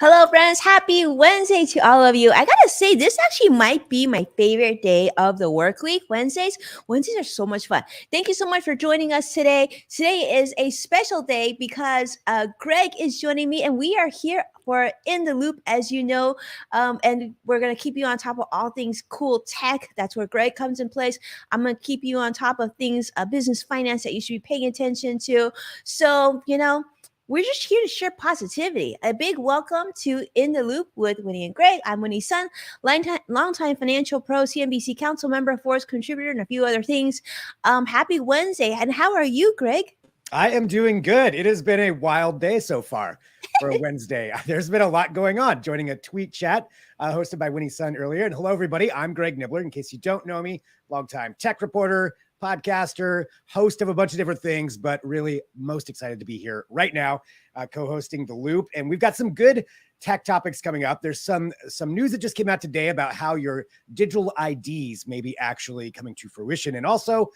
Hello, friends. Happy Wednesday to all of you. I gotta say, this actually might be my favorite day of the work week. Wednesdays are so much fun. Thank you so much for joining us today. Today is a special day because Greg is joining me, and we are here for In the Loop, as you know, and we're gonna keep you on top of all things cool tech. That's where Greg comes in place. I'm gonna keep you on top of things business finance that you should be paying attention to. So, we're just here to share positivity. A big welcome to In the Loop with Winnie and Greg. I'm Winnie's son, longtime financial pro, CNBC council member, Forbes contributor, and a few other things. Happy Wednesday. And how are you, Greg? I am doing good. It has been a wild day so far for a Wednesday. There's been a lot going on. Joining a tweet chat hosted by Winnie's son earlier. And hello, everybody. I'm Greg Nibbler. In case you don't know me, longtime tech reporter, podcaster, host of a bunch of different things, but really most excited to be here right now, co-hosting The Loop. And we've got some good tech topics coming up. There's some news that just came out today about how your digital IDs may be actually coming to fruition. And also,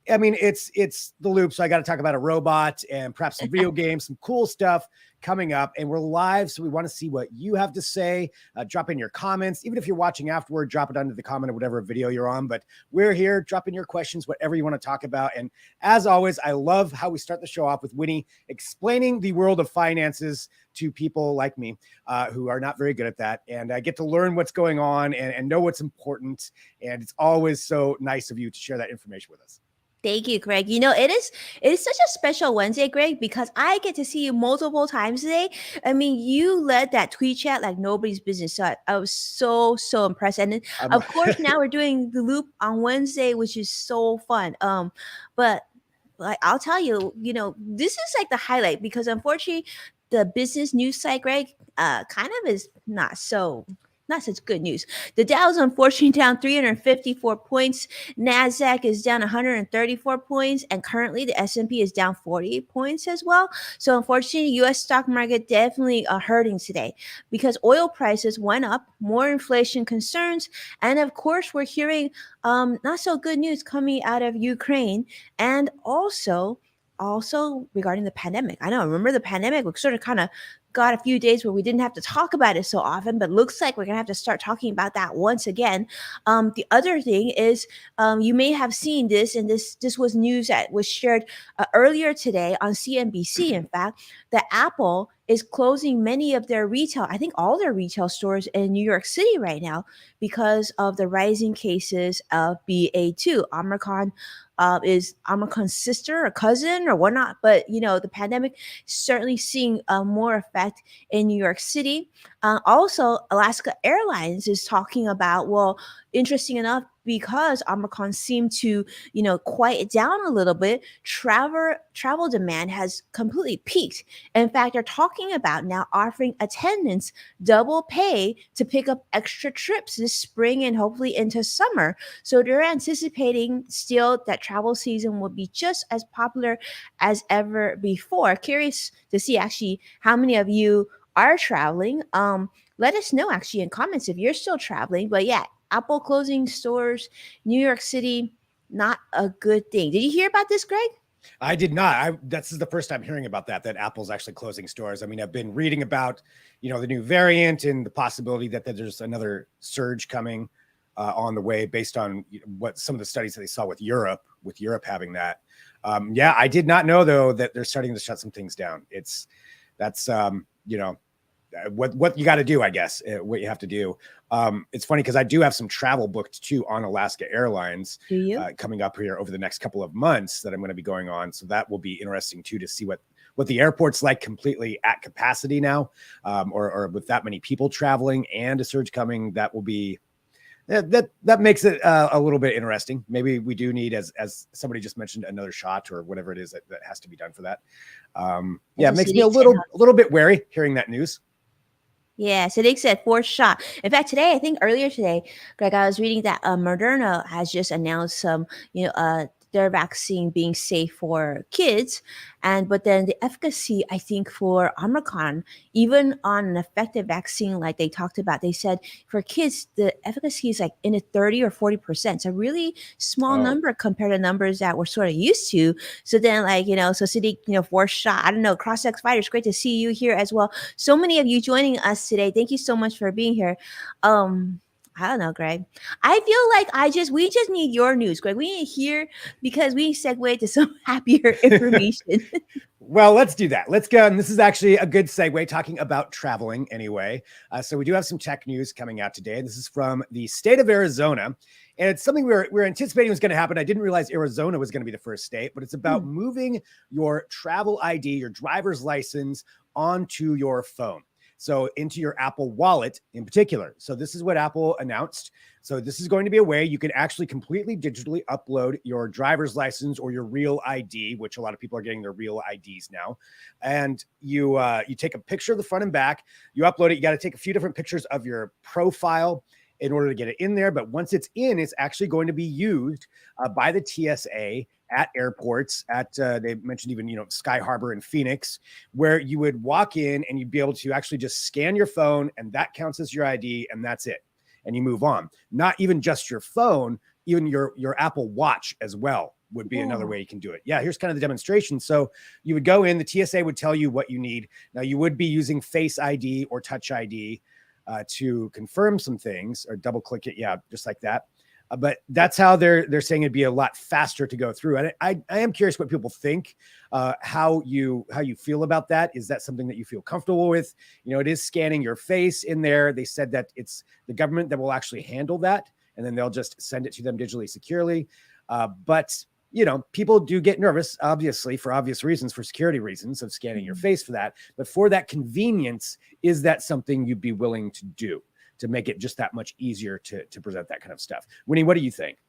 I mean, it's The Loop, so I got to talk about a robot and perhaps some video games, some cool stuff coming up. And we're live, so we want to see what you have to say. Drop in your comments. Even if you're watching afterward, drop it under the comment of whatever video you're on. But we're here. Drop in your questions, whatever you want to talk about. And as always, I love how we start the show off with Winnie explaining the world of finances to people like me who are not very good at that. And I get to learn what's going on and know what's important. And it's always so nice of you to share that information with us. Thank you, Greg. It is such a special Wednesday, Greg, because I get to see you multiple times today. I mean, you led that tweet chat like nobody's business. So I was so impressed. And then, of course, now we're doing The Loop on Wednesday, which is so fun. But like I'll tell you, this is like the highlight because unfortunately, the business news site, Greg, kind of is not such good news. The Dow is unfortunately down 354 points. NASDAQ is down 134 points. And currently the S&P is down 48 points as well. So unfortunately, U.S. stock market definitely hurting today because oil prices went up, more inflation concerns. And of course, we're hearing not so good news coming out of Ukraine. And also regarding the pandemic. I know, remember the pandemic? We sort of kind of got a few days where we didn't have to talk about it so often, but looks like we're going to have to start talking about that once again. The other thing is you may have seen this, and this was news that was shared earlier today on CNBC, in fact, that Apple is closing many of their retail, I think all their retail stores in New York City right now because of the rising cases of BA2. Omicron is Omicron's sister or cousin or whatnot, but the pandemic is certainly seeing more effect in New York City. Also, Alaska Airlines is talking about, well, interesting enough, because Omicron seemed to, quiet down a little bit, travel demand has completely peaked. In fact, they're talking about now offering attendants double pay to pick up extra trips this spring and hopefully into summer. So they're anticipating still that travel season will be just as popular as ever before. Curious to see actually how many of you are traveling. Let us know actually in comments if you're still traveling. But yeah, Apple closing stores, New York City, not a good thing. Did you hear about this, Greg? I did not. This is the first time hearing about that Apple's actually closing stores. I mean, I've been reading about, the new variant and the possibility that there's another surge coming on the way based on what some of the studies that they saw with Europe having that. Yeah, I did not know, though, that they're starting to shut some things down. That's what you got to do, I guess, what you have to do. It's funny because I do have some travel booked too on Alaska Airlines coming up here over the next couple of months that I'm going to be going on. So that will be interesting too, to see what the airport's like completely at capacity now, or with that many people traveling and a surge coming. That will be, that makes it a little bit interesting. Maybe we do need, as somebody just mentioned, another shot or whatever it is that has to be done for that. Yeah, it makes me a little bit wary hearing that news. Yeah, so they said fourth shot. In fact, today, I think earlier today, Greg, I was reading that Moderna has just announced some, their vaccine being safe for kids, and but then the efficacy, I think, for Omicron, even on an effective vaccine like they talked about, they said for kids the efficacy is like in a 30 or 40%. It's a really small Oh, number compared to numbers that we're sort of used to. So then, like so City, fourth shot. I don't know. Cross X Fighters, great to see you here as well, so many of you joining us today. Thank you so much for being here. I don't know, Greg. I feel like we just need your news, Greg. We need to hear because we segue to some happier information. well, let's do that. Let's go. And this is actually a good segue talking about traveling anyway. So we do have some tech news coming out today. This is from the state of Arizona. And it's something we're anticipating was going to happen. I didn't realize Arizona was going to be the first state, but it's about moving your travel ID, your driver's license onto your phone. So into your Apple Wallet in particular. So this is what Apple announced. So this is going to be a way you can actually completely digitally upload your driver's license or your real ID, which a lot of people are getting their real IDs now. And you take a picture of the front and back, you upload it. You got to take a few different pictures of your profile in order to get it in there. But once it's in, it's actually going to be used by the TSA at airports, they mentioned even, Sky Harbor in Phoenix, where you would walk in and you'd be able to actually just scan your phone and that counts as your ID and that's it. And you move on. Not even just your phone, even your Apple Watch as well would be another way you can do it. Yeah, here's kind of the demonstration. So you would go in, the TSA would tell you what you need. Now you would be using Face ID or Touch ID to confirm some things or double click it. Yeah, just like that. But that's how they're saying it'd be a lot faster to go through. And I am curious what people think, how you feel about that. Is that something that you feel comfortable with? It is scanning your face in there. They said that it's the government that will actually handle that, and then they'll just send it to them digitally securely. But people do get nervous, obviously, for obvious reasons, for security reasons of scanning your face for that. But for that convenience, is that something you'd be willing to do to make it just that much easier to present that kind of stuff? Winnie, what do you think?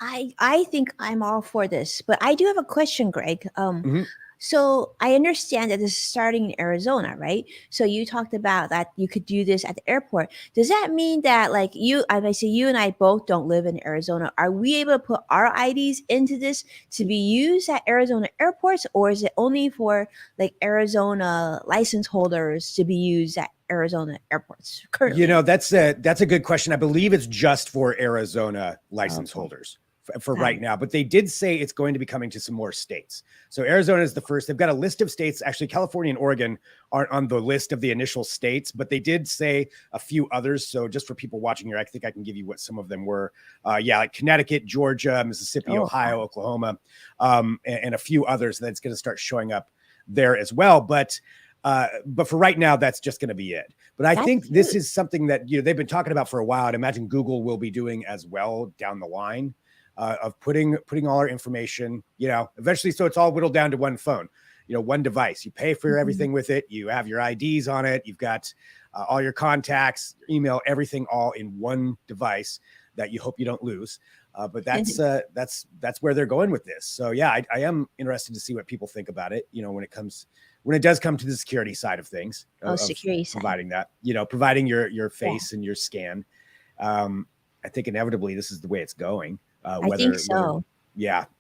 I think I'm all for this, but I do have a question, Greg. Mm-hmm. So I understand that this is starting in Arizona, right? So you talked about that you could do this at the airport. Does that mean that like I say you and I both don't live in Arizona, are we able to put our IDs into this to be used at Arizona airports, or is it only for like Arizona license holders to be used at Arizona airports currently? That's a good question. I believe it's just for Arizona license holders for right now, but they did say it's going to be coming to some more states. So Arizona is the first. They've got a list of states. Actually, California and Oregon aren't on the list of the initial states, but they did say a few others. So just for people watching here, I think I can give you what some of them were. Like Connecticut, Georgia, Mississippi, Ohio, Oklahoma, and a few others that's going to start showing up there as well. But for right now, that's just going to be it. But I think this is something that they've been talking about for a while. I'd imagine Google will be doing as well down the line. Of putting all our information, eventually, so it's all whittled down to one phone, one device. You pay for everything with it. You have your IDs on it. You've got all your contacts, email, everything all in one device that you hope you don't lose. But that's where they're going with this. So yeah, I am interested to see what people think about it. When it does come to the security side of things, security side. Providing that, providing your face and your scan. I think inevitably this is the way it's going. I think so.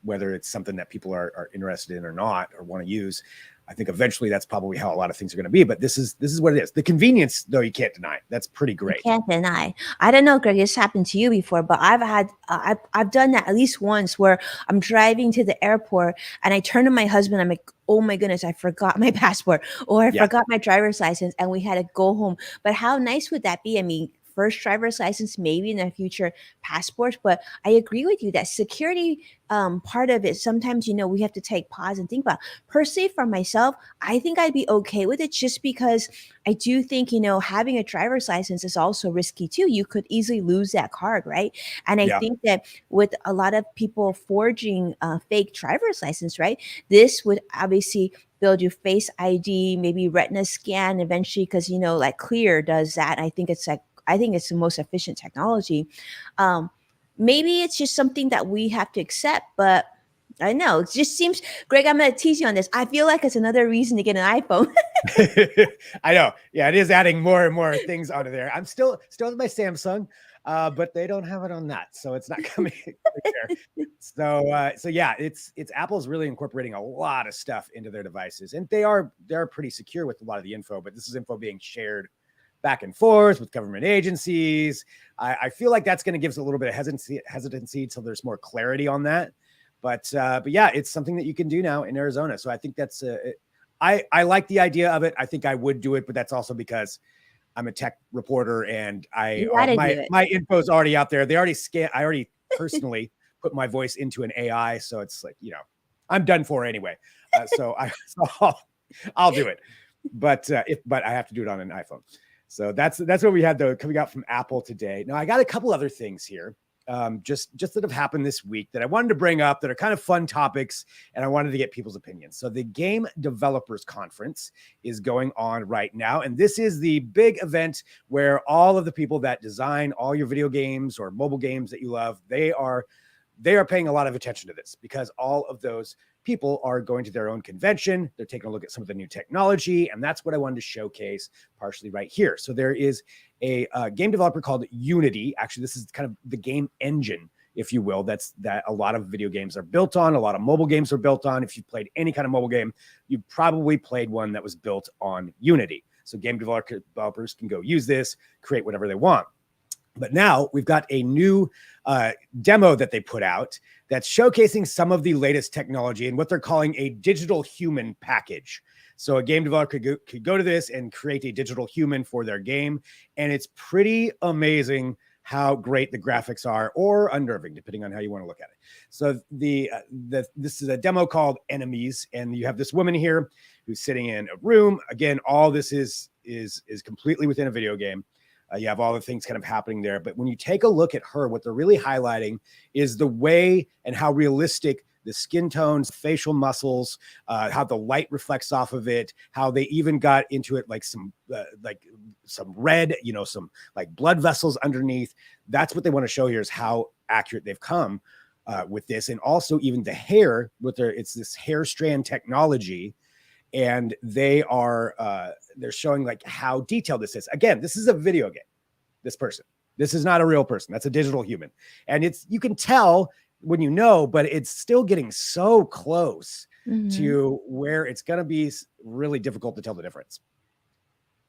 Whether it's something that people are interested in or not, or want to use. I think eventually that's probably how a lot of things are going to be. But this is what it is. The convenience, though, you can't deny. That's pretty great. You can't deny. I don't know, Greg, this happened to you before, but I've done that at least once where I'm driving to the airport and I turn to my husband. I'm like, oh my goodness, I forgot my passport or I forgot my driver's license, and we had to go home. But how nice would that be? I mean, first driver's license, maybe in the future passports. But I agree with you that security part of it, sometimes, we have to take pause and think about. Personally, for myself, I think I'd be okay with it just because I do think, having a driver's license is also risky too. You could easily lose that card, right? And I think that with a lot of people forging fake driver's license, right, this would obviously build your face ID, maybe retina scan eventually, because, like Clear does that. I think it's the most efficient technology. Maybe it's just something that we have to accept, but I know. It just seems, Greg, I'm going to tease you on this. I feel like it's another reason to get an iPhone. I know. Yeah, it is adding more and more things onto there. I'm still with my Samsung, but they don't have it on that, so it's not coming there. So yeah, it's Apple's really incorporating a lot of stuff into their devices, and they're pretty secure with a lot of the info. But this is info being shared back and forth with government agencies. I feel like that's going to give us a little bit of hesitancy until there's more clarity on that. But yeah, it's something that you can do now in Arizona. So I think that's I like the idea of it. I think I would do it, but that's also because I'm a tech reporter and my info is already out there. They already I already personally put my voice into an AI, so it's like, I'm done for anyway. So I'll do it. But I have to do it on an iPhone. So that's what we had though coming out from Apple today. Now I got a couple other things here. Just that have happened this week that I wanted to bring up that are kind of fun topics, and I wanted to get people's opinions. So the Game Developers Conference is going on right now, and this is the big event where all of the people that design all your video games or mobile games that you love, they are paying a lot of attention to this because all of those people are going to their own convention. They're taking a look at some of the new technology, and that's what I wanted to showcase partially right here. So there is a game developer called Unity. Actually, this is kind of the game engine, if you will, that a lot of video games are built on, a lot of mobile games are built on. If you've played any kind of mobile game, you probably played one that was built on Unity. So game developers can go use this, create whatever they want. But now we've got a new demo that they put out that's showcasing some of the latest technology and what they're calling a digital human package. So a game developer could go to this and create a digital human for their game. And it's pretty amazing how great the graphics are, or unnerving, depending on how you want to look at it. So this is a demo called Enemies. And you have this woman here who's sitting in a room. Again, all this is completely within a video game. You have all the things kind of happening there. But when you take a look at her, what they're really highlighting is the way and how realistic the skin tones, facial muscles, how the light reflects off of it, how they even got into it like some red, some like blood vessels underneath. That's what they want to show here, is how accurate they've come with this. And also even the hair it's this hair strand technology. And they're showing like how detailed this is. Again, this is a video game. This is not a real person. That's a digital human. And you can tell when but it's still getting so close to where it's going to be really difficult to tell the difference.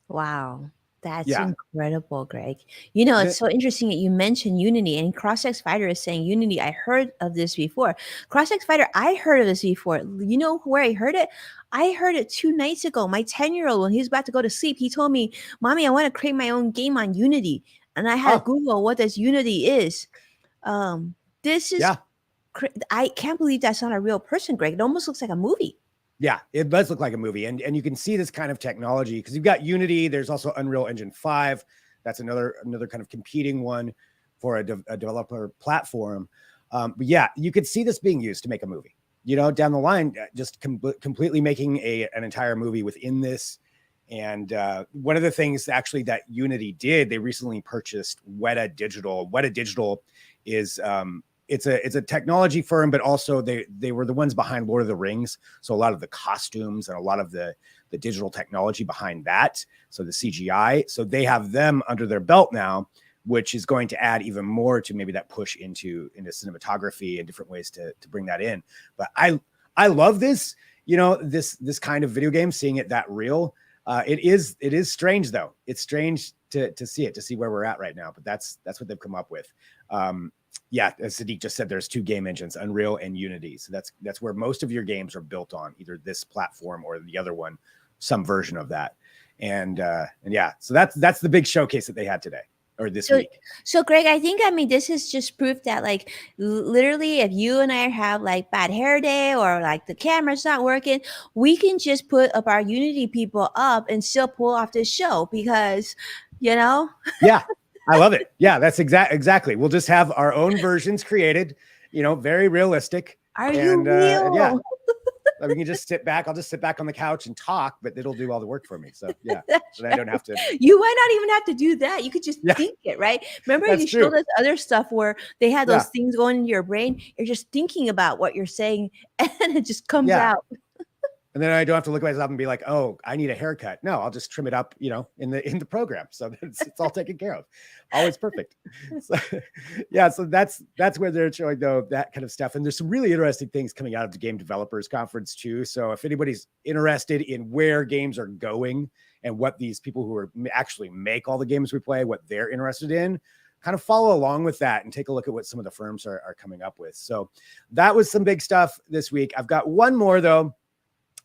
Wow. That's incredible, Greg. It's so interesting that you mentioned Unity, and CrossX Fighter is saying Unity. I heard of this before. CrossX Fighter, I heard of this before. You know where I heard it? I heard it 2 nights ago. My 10-year-old, when he was about to go to sleep, he told me, "Mommy, I want to create my own game on Unity." And I had to Google what this Unity is. This is, I can't believe that's not a real person, Greg. It almost looks like a movie. Yeah, it does look like a movie. And you can see this kind of technology because you've got Unity. There's also Unreal Engine 5. That's another kind of competing one for a developer platform. But yeah, you could see this being used to make a movie, down the line, just completely making an entire movie within this. And one of the things actually that Unity did, they recently purchased Weta Digital. Weta Digital is it's a technology firm, but also they were the ones behind Lord of the Rings. So a lot of the costumes and a lot of the digital technology behind that. So the CGI. So they have them under their belt now, which is going to add even more to maybe that push into cinematography and different ways to bring that in. But I love this, this kind of video game, seeing it that real. It is strange though. It's strange to see where we're at right now, but that's what they've come up with. Yeah, as Sadiq just said, there's 2 game engines, Unreal and Unity. So that's where most of your games are built on, either this platform or the other one, some version of that. And yeah, so that's the big showcase that they had today or this week. So Greg, I think, this is just proof that like literally if you and I have like bad hair day or like the camera's not working, we can just put up our Unity people up and still pull off this show because, Yeah. I love it. Yeah, that's exactly. We'll just have our own versions created, very realistic. Are you real? Yeah. We can just sit back. I'll just sit back on the couch and talk, but it'll do all the work for me. So yeah, That's then I right. don't have to. You might not even have to do that. You could just Yeah, think it, right? Remember that's you showed true. us other stuff where they had those Yeah, things going into your brain. You're just thinking about what you're saying and it just comes yeah. out. And then I don't have to look at myself and be like, oh, I need a haircut. No, I'll just trim it up, in the program. So it's all taken care of. Always perfect. So yeah, so that's where they're showing though that kind of stuff. And there's some really interesting things coming out of the Game Developers Conference too. So if anybody's interested in where games are going and what these people who are actually make all the games we play, what they're interested in, kind of follow along with that and take a look at what some of the firms are coming up with. So that was some big stuff this week. I've got one more though.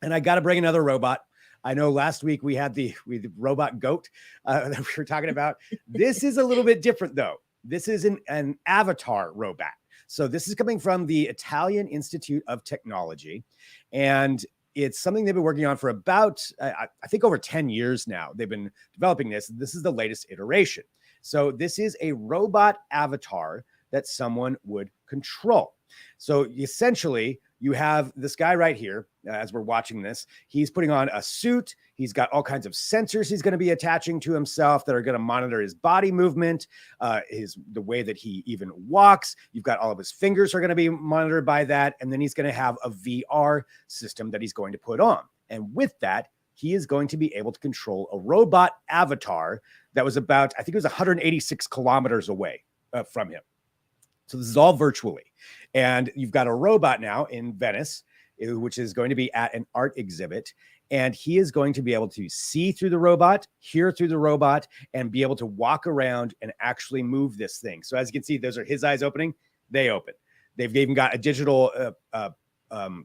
And I got to bring another robot. I know last week we had the robot goat that we were talking about. This is a little bit different though. This is an avatar robot. So this is coming from the Italian Institute of Technology. And it's something they've been working on for about, I think over 10 years now. They've been developing this. This is the latest iteration. So this is a robot avatar that someone would control. So essentially, you have this guy right here, as we're watching this. He's putting on a suit. He's got all kinds of sensors he's going to be attaching to himself that are going to monitor his body movement, the way that he even walks. You've got all of his fingers are going to be monitored by that. And then he's going to have a VR system that he's going to put on. And with that, he is going to be able to control a robot avatar that was about, I think it was 186 kilometers away from him. So this is all virtually. And you've got a robot now in Venice, which is going to be at an art exhibit. And he is going to be able to see through the robot, hear through the robot, and be able to walk around and actually move this thing. So as you can see, those are his eyes opening. They open. They've even got a digital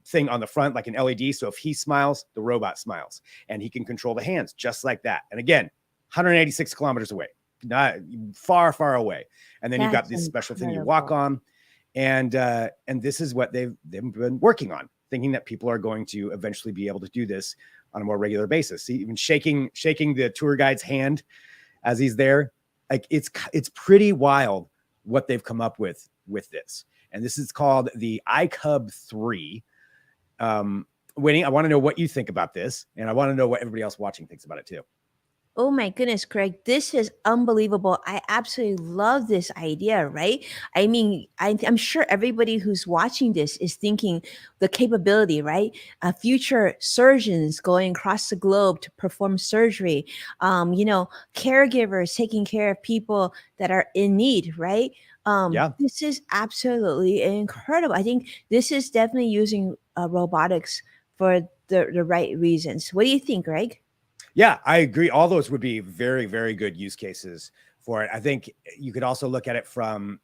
thing on the front, like an LED. So if he smiles, the robot smiles. And he can control the hands just like that. And again, 186 kilometers away. Not far, far away. And then you've got this special thing you walk on. And this is what they've been working on, thinking that people are going to eventually be able to do this on a more regular basis. See, even shaking the tour guide's hand as he's there. Like it's pretty wild what they've come up with this. And this is called the iCub 3. Winnie, I want to know what you think about this. And I want to know what everybody else watching thinks about it too. Oh my goodness, Greg, this is unbelievable. I absolutely love this idea, right? I mean, I'm sure everybody who's watching this is thinking the capability, right? Future surgeons going across the globe to perform surgery, caregivers taking care of people that are in need, right? Yeah. This is absolutely incredible. I think this is definitely using robotics for the right reasons. What do you think, Greg? Yeah, I agree. All those would be very, very good use cases for it. I think you could also look at it from,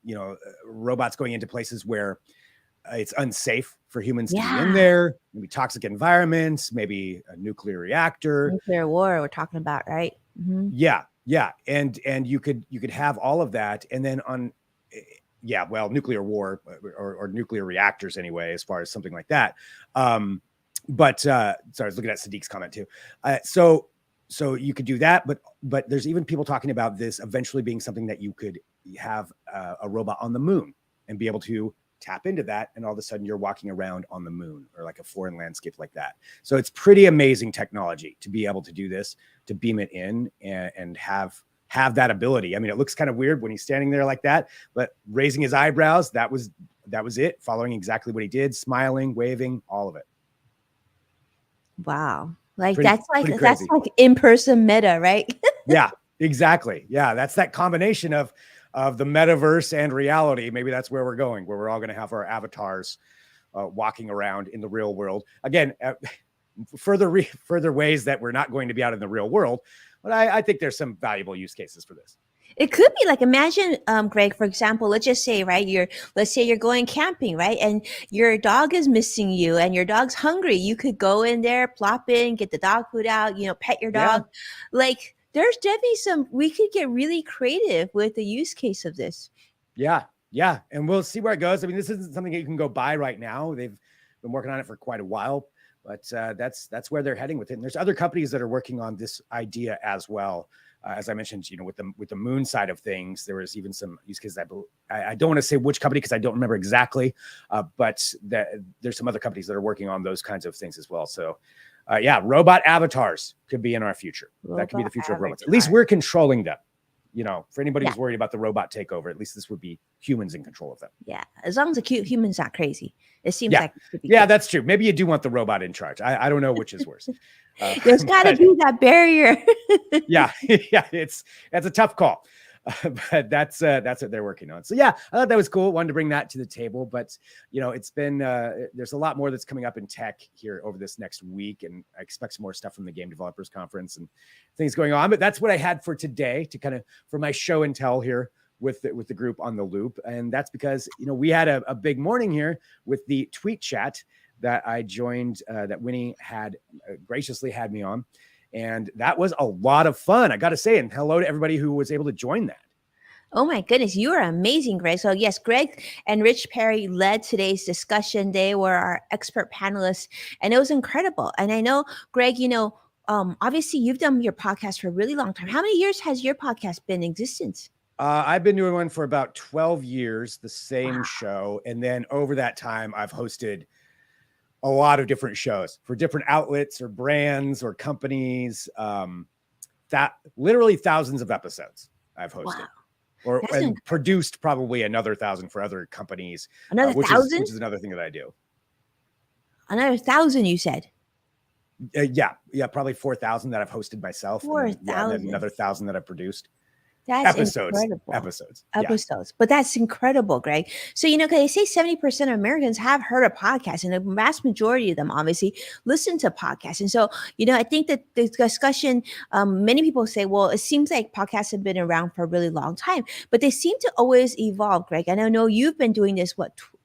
robots going into places where it's unsafe for humans to be in there, maybe toxic environments, maybe a nuclear reactor. Nuclear war we're talking about, right? Mm-hmm. Yeah. And you could have all of that. And then nuclear war or nuclear reactors anyway, as far as something like that. But sorry, I was looking at Sadiq's comment too. So you could do that, but there's even people talking about this eventually being something that you could have a robot on the moon and be able to tap into that. And all of a sudden you're walking around on the moon or like a foreign landscape like that. So it's pretty amazing technology to be able to do this, to beam it in and have that ability. I mean, it looks kind of weird when he's standing there like that, but raising his eyebrows, that was it, following exactly what he did, smiling, waving, all of it. Wow. Like Pretty that's like crazy. in-person meta, right? Yeah, exactly. Yeah, that's that combination of the metaverse and reality. Maybe that's where we're going, where we're all going to have our avatars walking around in the real world. Again, further ways that we're not going to be out in the real world. But I think there's some valuable use cases for this. It could be like, imagine, Greg, for example, let's just say, right, let's say you're going camping, right? And your dog is missing you and your dog's hungry. You could go in there, plop in, get the dog food out, pet your dog. Yeah. Like there's definitely we could get really creative with the use case of this. Yeah. And we'll see where it goes. I mean, this isn't something that you can go buy right now. They've been working on it for quite a while, but that's where they're heading with it. And there's other companies that are working on this idea as well. as I mentioned, with the moon side of things, there was even some use cases. I don't want to say which company because I don't remember exactly, but there's some other companies that are working on those kinds of things as well. So, robot avatars could be in our future. That could be the future of robots. At least we're controlling them. For anybody who's worried about the robot takeover, at least this would be humans in control of them. Yeah, as long as the cute humans not crazy. It seems like it could be good. That's true. Maybe you do want the robot in charge. I don't know which is worse. There's got to be that barrier. That's a tough call. But that's what they're working on. So I thought that was cool. Wanted to bring that to the table, but it's been there's a lot more that's coming up in tech here over this next week, and I expect some more stuff from the Game Developers Conference and things going on. But that's what I had for today to kind of for my show and tell here with the group on the loop, and that's because we had a big morning here with the tweet chat that I joined, that Winnie had graciously had me on. And that was a lot of fun, I got to say. And hello to everybody who was able to join that. Oh my goodness, you are amazing, Greg. So yes, Greg and Rich Perry led today's discussion. They were our expert panelists, and it was incredible. And I know, Greg, obviously you've done your podcast for a really long time. How many years has your podcast been in existence? I've been doing one for about 12 years, the same show. And then over that time, I've hosted a lot of different shows for different outlets or brands or companies. That literally thousands of episodes I've hosted, and produced probably another 1,000 for other companies. Another 1,000, which is another thing that I do. Another 1,000, you said? Probably 4,000 that I've hosted myself. 4,000. Another 1,000 that I've produced. That's incredible. Episodes. But that's incredible, Greg. So, because they say 70% of Americans have heard a podcast, and the vast majority of them obviously listen to podcasts. And so, I think that the discussion, many people say, well, it seems like podcasts have been around for a really long time, but they seem to always evolve, Greg. And I know you've been doing this,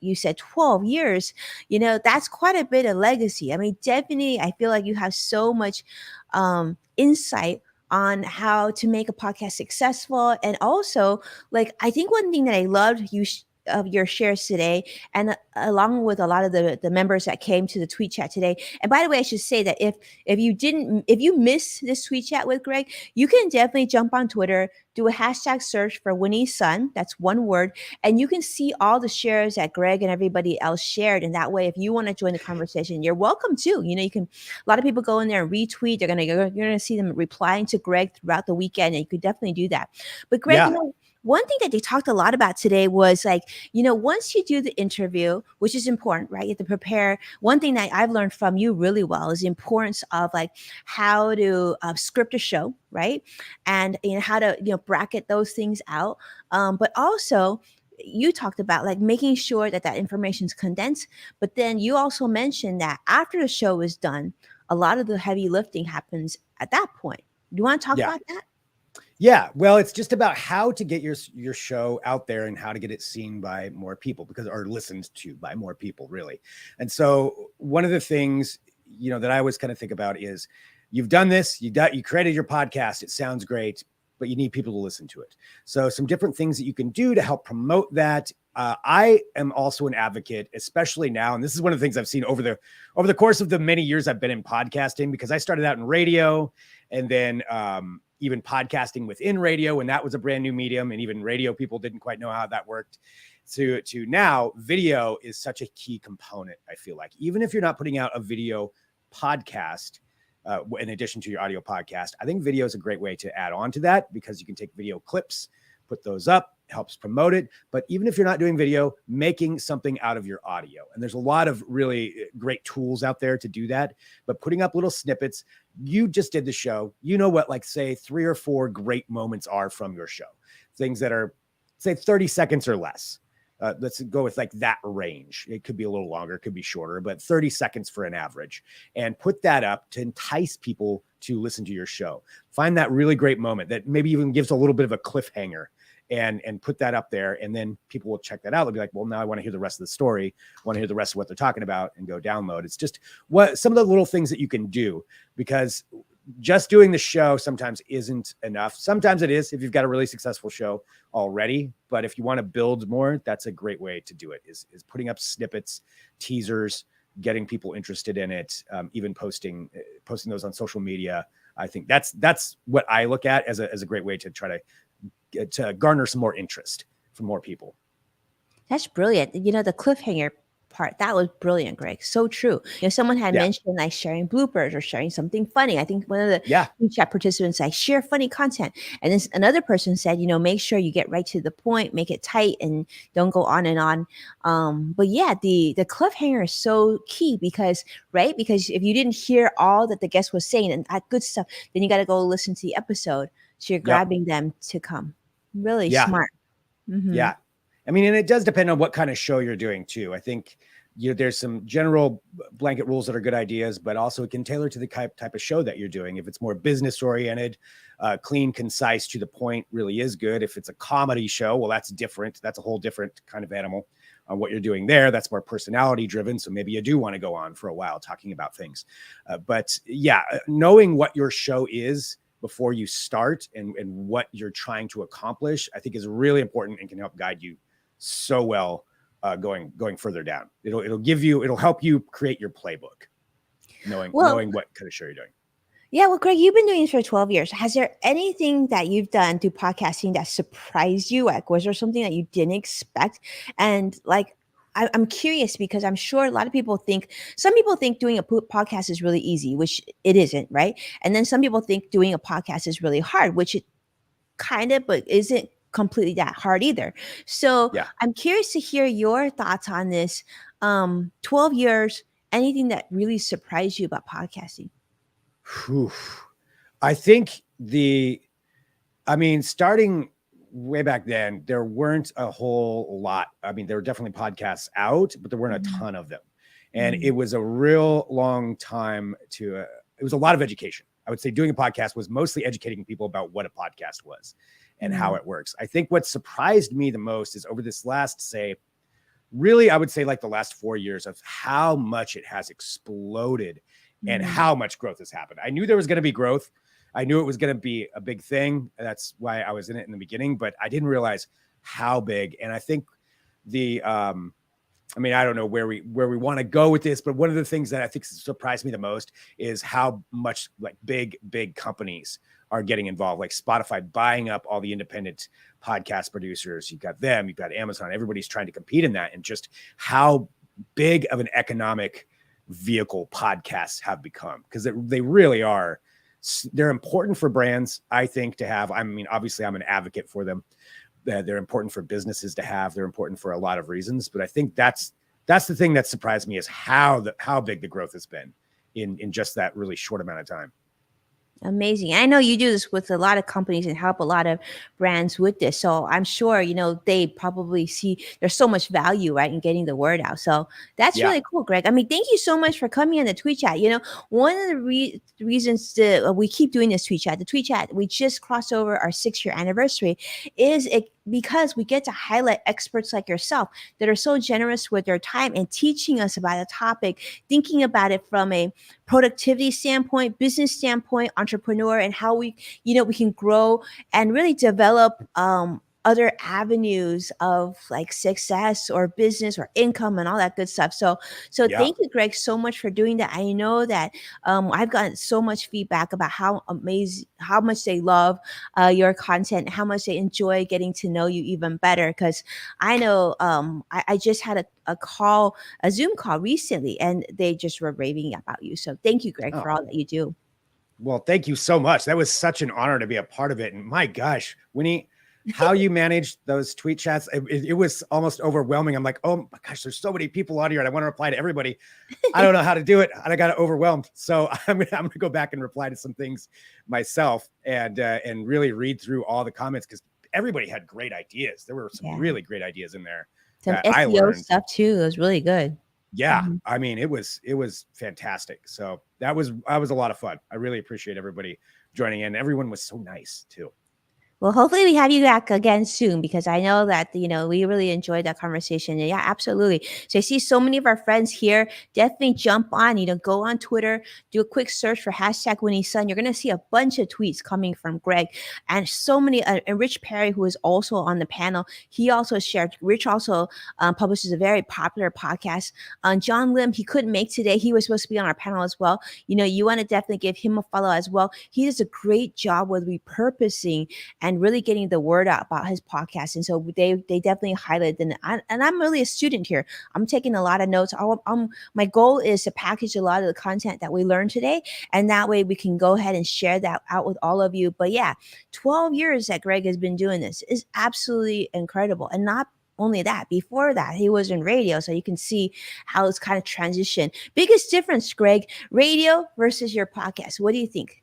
you said 12 years, that's quite a bit of legacy. I mean, definitely, I feel like you have so much insight on how to make a podcast successful. And also, I think one thing that I loved of your shares today, and along with a lot of the members that came to the tweet chat today. And by the way, I should say that if you miss this tweet chat with Greg, you can definitely jump on Twitter, do a hashtag search for Winnie Sun, that's one word, and you can see all the shares that Greg and everybody else shared. And that way, if you want to join the conversation, you're welcome to. You can, a lot of people go in there and retweet. You're gonna see them replying to Greg throughout the weekend, and you could definitely do that. But Greg, one thing that they talked a lot about today was once you do the interview, which is important, right? You have to prepare. One thing that I've learned from you really well is the importance of how to script a show, right? And how to bracket those things out. But also, you talked about making sure that information is condensed. But then you also mentioned that after the show is done, a lot of the heavy lifting happens at that point. Do you want to talk about that? Yeah, well, it's just about how to get your show out there and how to get it seen by more people, or listened to by more people, really. And so one of the things, that I always kind of think about is you've done this, you created your podcast, it sounds great, but you need people to listen to it. So some different things that you can do to help promote that. I am also an advocate, especially now, and this is one of the things I've seen over the course of the many years I've been in podcasting, because I started out in radio, and then even podcasting within radio when that was a brand new medium, and even radio people didn't quite know how that worked. To now, video is such a key component, I feel like. Even if you're not putting out a video podcast, in addition to your audio podcast, I think video is a great way to add on to that, because you can take video clips, put those up, helps promote it. But even if you're not doing video, making something out of your audio. And there's a lot of really great tools out there to do that. But putting up little snippets, you just did the show. You know what, say 3 or 4 great moments are from your show. Things that are, say, 30 seconds or less. Let's go with that range. It could be a little longer, it could be shorter, but 30 seconds for an average. And put that up to entice people to listen to your show. Find that really great moment that maybe even gives a little bit of a cliffhanger, and put that up there. And then people will check that out. They'll be like, well, now I want to hear the rest of the story. I want to hear the rest of what they're talking about, and go download. It's just some of the little things that you can do, because just doing the show sometimes isn't enough. Sometimes it is if you've got a really successful show already. But if you want to build more, that's a great way to do it, is putting up snippets, teasers, getting people interested in it, even posting those on social media. I think that's what I look at as a great way to try to garner some more interest from more people. That's brilliant. The cliffhanger part, that was brilliant, Greg. So true. Someone had Yeah. mentioned like sharing bloopers or sharing something funny. I think one of the Yeah. chat participants like share funny content. And then another person said, make sure you get right to the point, make it tight and don't go on and on. But yeah, the cliffhanger is so key because if you didn't hear all that the guest was saying and that good stuff, then you got to go listen to the episode. So you're Yep. grabbing them to come. Really Yeah. smart. Mm-hmm. Yeah. I mean, and it does depend on what kind of show you're doing too. I think, there's some general blanket rules that are good ideas, but also it can tailor to the type of show that you're doing. If it's more business oriented, clean, concise, to the point really is good. If it's a comedy show, well, that's different. That's a whole different kind of animal on what you're doing there. That's more personality driven. So maybe you do want to go on for a while talking about things. But yeah, knowing what your show is before you start and what you're trying to accomplish, I think is really important and can help guide you so well going further down. It'll help you create your playbook, knowing what kind of show you're doing. Yeah, well, Greg, you've been doing this for 12 years. Has there anything that you've done through podcasting that surprised you? Like, was there something that you didn't expect? And like, I'm curious because I'm sure a lot of people some people think doing a podcast is really easy, which it isn't, right? And then some people think doing a podcast is really hard, which it kind of, but isn't completely that hard either. So Yeah. I'm curious to hear your thoughts on this. 12 years, anything that really surprised you about podcasting? Whew. I think starting way back then, there weren't a whole lot. I mean, there were definitely podcasts out, but there weren't a ton of them. And it was a real long time it was a lot of education. I would say doing a podcast was mostly educating people about what a podcast was and how it works. I think what surprised me the most is over this last, I would say like the last 4 years of how much it has exploded and how much growth has happened. I knew there was going to be growth. I knew it was going to be a big thing. That's why I was in it in the beginning, but I didn't realize how big. And I think I don't know where we want to go with this, but one of the things that I think surprised me the most is how much like big companies are getting involved, like Spotify buying up all the independent podcast producers. You've got them, you've got Amazon, everybody's trying to compete in that, and just how big of an economic vehicle podcasts have become, because they really are. They're important for brands, I think, to have. I mean, obviously I'm an advocate for them. They're important for businesses to have. They're important for a lot of reasons, but I think that's the thing that surprised me is how big the growth has been in just that really short amount of time. Amazing. I know you do this with a lot of companies and help a lot of brands with this. So I'm sure, they probably see there's so much value, right, in getting the word out. So that's really cool, Greg. I mean, thank you so much for coming on the Tweet Chat. One of the reasons that we keep doing this Tweet Chat, we just crossed over our 6-year anniversary, is because we get to highlight experts like yourself that are so generous with their time and teaching us about a topic, thinking about it from a productivity standpoint, business standpoint, entrepreneur, and how we can grow and really develop other avenues of like success or business or income and all that good stuff. So thank you, Greg, so much for doing that. I know that I've gotten so much feedback about how much they love your content, how much they enjoy getting to know you even better. Because I know I just had a Zoom call recently, and they just were raving about you. So thank you, Greg, for all that you do. Well, thank you so much. That was such an honor to be a part of it. And my gosh, Winnie, how you managed those tweet chats, it was almost overwhelming. I'm like, oh my gosh, there's so many people on here and I want to reply to everybody. I don't know how to do it. I got overwhelmed. So I'm gonna go back and reply to some things myself and really read through all the comments, because everybody had great ideas. There were some really great ideas in there. Some that SEO I learned stuff too. It was really good. Yeah. I mean, it was fantastic. So that was a lot of fun. I really appreciate everybody joining in. Everyone was so nice too. Well, hopefully we have you back again soon because I know that we really enjoyed that conversation. And yeah, absolutely. So I see so many of our friends here. Definitely jump on. Go on Twitter, do a quick search for hashtag Winnie Sun. You're gonna see a bunch of tweets coming from Greg, and so many. And Rich Perry, who is also on the panel, he also shared. Rich also publishes a very popular podcast. John Lim, he couldn't make today. He was supposed to be on our panel as well. You want to definitely give him a follow as well. He does a great job with repurposing and really getting the word out about his podcast. And so they definitely highlighted. And I'm really a student here. I'm taking a lot of notes. My goal is to package a lot of the content that we learned today, and that way we can go ahead and share that out with all of you. But yeah, 12 years that Greg has been doing this is absolutely incredible. And not only that, before that, he was in radio. So you can see how it's kind of transitioned. Biggest difference, Greg, radio versus your podcast. What do you think?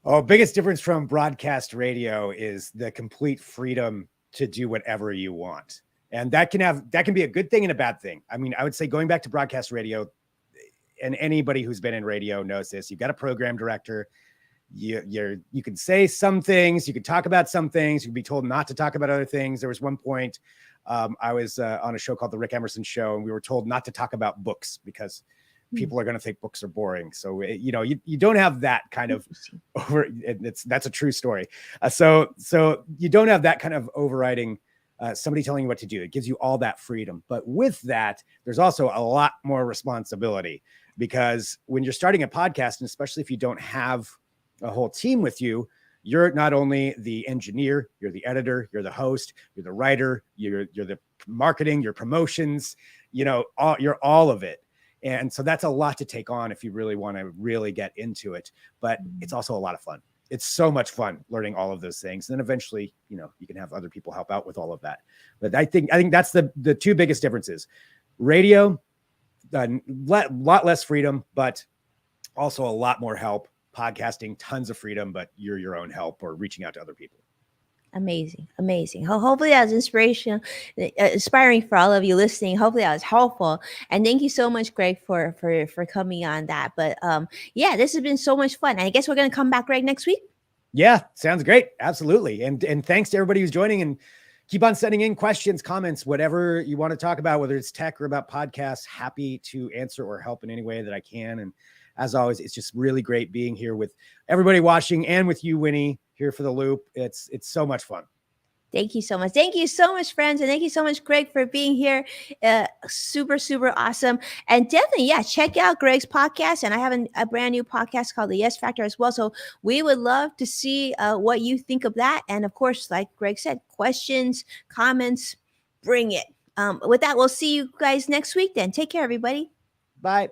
Oh, biggest difference from broadcast radio is the complete freedom to do whatever you want. And that can be a good thing and a bad thing. I mean, I would say going back to broadcast radio, and anybody who's been in radio knows this, you've got a program director. You can say some things, you can talk about some things, you can be told not to talk about other things. There was one point I was on a show called The Rick Emerson Show, and we were told not to talk about books because people are going to think books are boring. So, you don't have that kind of that's a true story. So you don't have that kind of overriding somebody telling you what to do. It gives you all that freedom. But with that, there's also a lot more responsibility, because when you're starting a podcast, and especially if you don't have a whole team with you, you're not only the engineer, you're the editor, you're the host, you're the writer, you're the marketing, your promotions, you're all of it. And so that's a lot to take on if you really want to really get into it. But it's also a lot of fun. It's so much fun learning all of those things. And then eventually, you can have other people help out with all of that. But I think that's the two biggest differences. Radio, a lot less freedom, but also a lot more help. Podcasting, tons of freedom, but you're your own help or reaching out to other people. Amazing. Hopefully that was inspiring for all of you listening. Hopefully that was helpful. And thank you so much, Greg, for coming on that. But yeah, this has been so much fun. And I guess we're going to come back, Greg, next week. Yeah, sounds great. Absolutely. And thanks to everybody who's joining, and keep on sending in questions, comments, whatever you want to talk about, whether it's tech or about podcasts. Happy to answer or help in any way that I can. And as always, it's just really great being here with everybody watching, and with you, Winnie, here for the loop. It's so much fun. Thank you so much. Thank you so much, friends. And thank you so much, Greg, for being here. Super, super awesome. And definitely, yeah, check out Greg's podcast. And I have a brand new podcast called The Yes Factor as well. So we would love to see what you think of that. And of course, like Greg said, questions, comments, bring it. With that, we'll see you guys next week then. Take care, everybody. Bye.